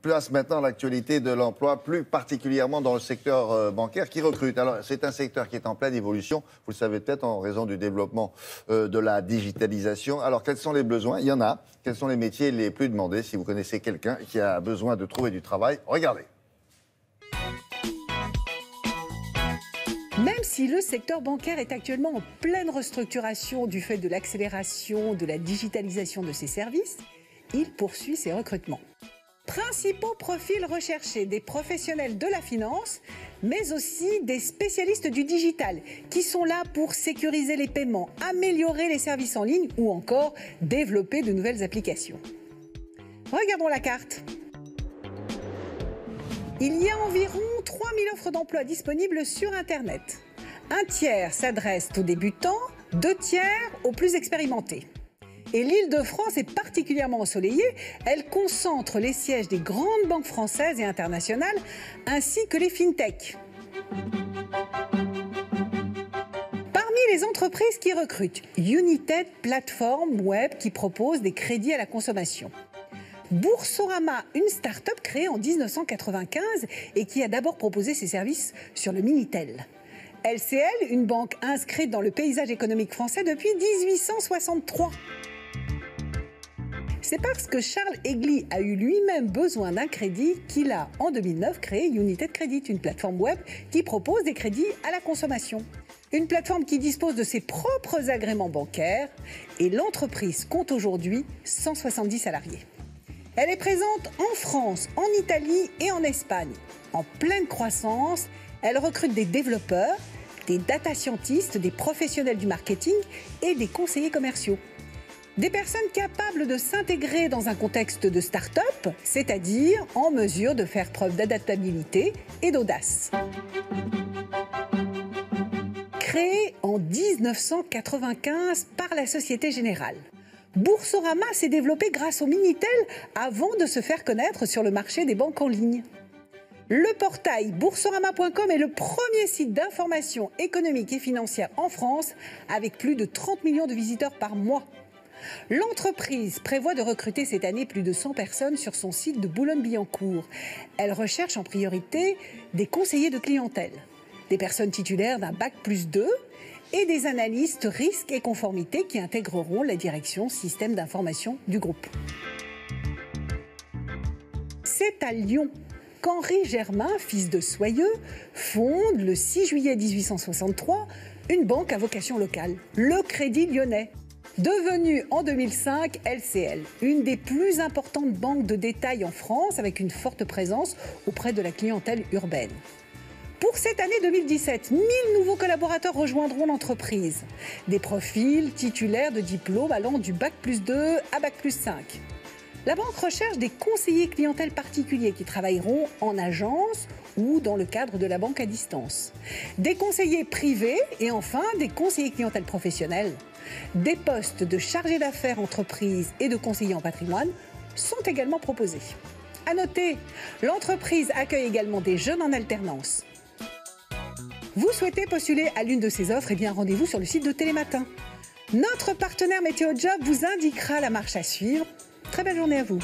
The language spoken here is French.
place maintenant l'actualité de l'emploi, plus particulièrement dans le secteur bancaire qui recrute. Alors, c'est un secteur qui est en pleine évolution, vous le savez peut-être, en raison du développement de la digitalisation. Alors, quels sont les besoins? Il y en a. Quels sont les métiers les plus demandés? Si vous connaissez quelqu'un qui a besoin de trouver du travail, regardez. Même si le secteur bancaire est actuellement en pleine restructuration du fait de l'accélération de la digitalisation de ses services, il poursuit ses recrutements. Principaux profils recherchés, des professionnels de la finance, mais aussi des spécialistes du digital, qui sont là pour sécuriser les paiements, améliorer les services en ligne ou encore développer de nouvelles applications. Regardons la carte. Il y a environ 3000 offres d'emploi disponibles sur Internet. Un tiers s'adresse aux débutants, 2 tiers aux plus expérimentés. Et l'Île-de-France est particulièrement ensoleillée. Elle concentre les sièges des grandes banques françaises et internationales, ainsi que les fintechs. Parmi les entreprises qui recrutent, United, plateforme web qui propose des crédits à la consommation. Boursorama, une start-up créée en 1995 et qui a d'abord proposé ses services sur le Minitel. LCL, une banque inscrite dans le paysage économique français depuis 1863. C'est parce que Charles Egli a eu lui-même besoin d'un crédit qu'il a, en 2009, créé United Credit, une plateforme web qui propose des crédits à la consommation. Une plateforme qui dispose de ses propres agréments bancaires et l'entreprise compte aujourd'hui 170 salariés. Elle est présente en France, en Italie et en Espagne. En pleine croissance, elle recrute des développeurs, des data scientists, des professionnels du marketing et des conseillers commerciaux. Des personnes capables de s'intégrer dans un contexte de start-up, c'est-à-dire en mesure de faire preuve d'adaptabilité et d'audace. Créée en 1995 par la Société Générale, Boursorama s'est développé grâce au Minitel avant de se faire connaître sur le marché des banques en ligne. Le portail boursorama.com est le premier site d'information économique et financière en France avec plus de 30 millions de visiteurs par mois. L'entreprise prévoit de recruter cette année plus de 100 personnes sur son site de Boulogne-Billancourt. Elle recherche en priorité des conseillers de clientèle, des personnes titulaires d'un bac+2 et des analystes risques et conformité qui intégreront la direction système d'information du groupe. C'est à Lyon qu'Henri Germain, fils de Soyeux, fonde le 6 juillet 1863 une banque à vocation locale, le Crédit Lyonnais. Devenue en 2005 LCL, une des plus importantes banques de détail en France avec une forte présence auprès de la clientèle urbaine. Pour cette année 2017, 1000 nouveaux collaborateurs rejoindront l'entreprise. Des profils titulaires de diplômes allant du bac+2 à bac+5. La banque recherche des conseillers clientèle particuliers qui travailleront en agence ou dans le cadre de la banque à distance. Des conseillers privés et enfin des conseillers clientèle professionnels. Des postes de chargé d'affaires entreprise et de conseiller en patrimoine sont également proposés. À noter, l'entreprise accueille également des jeunes en alternance. Vous souhaitez postuler à l'une de ces offres? Eh bien, rendez-vous sur le site de Télématin. Notre partenaire Météo Job vous indiquera la marche à suivre. Très belle journée à vous.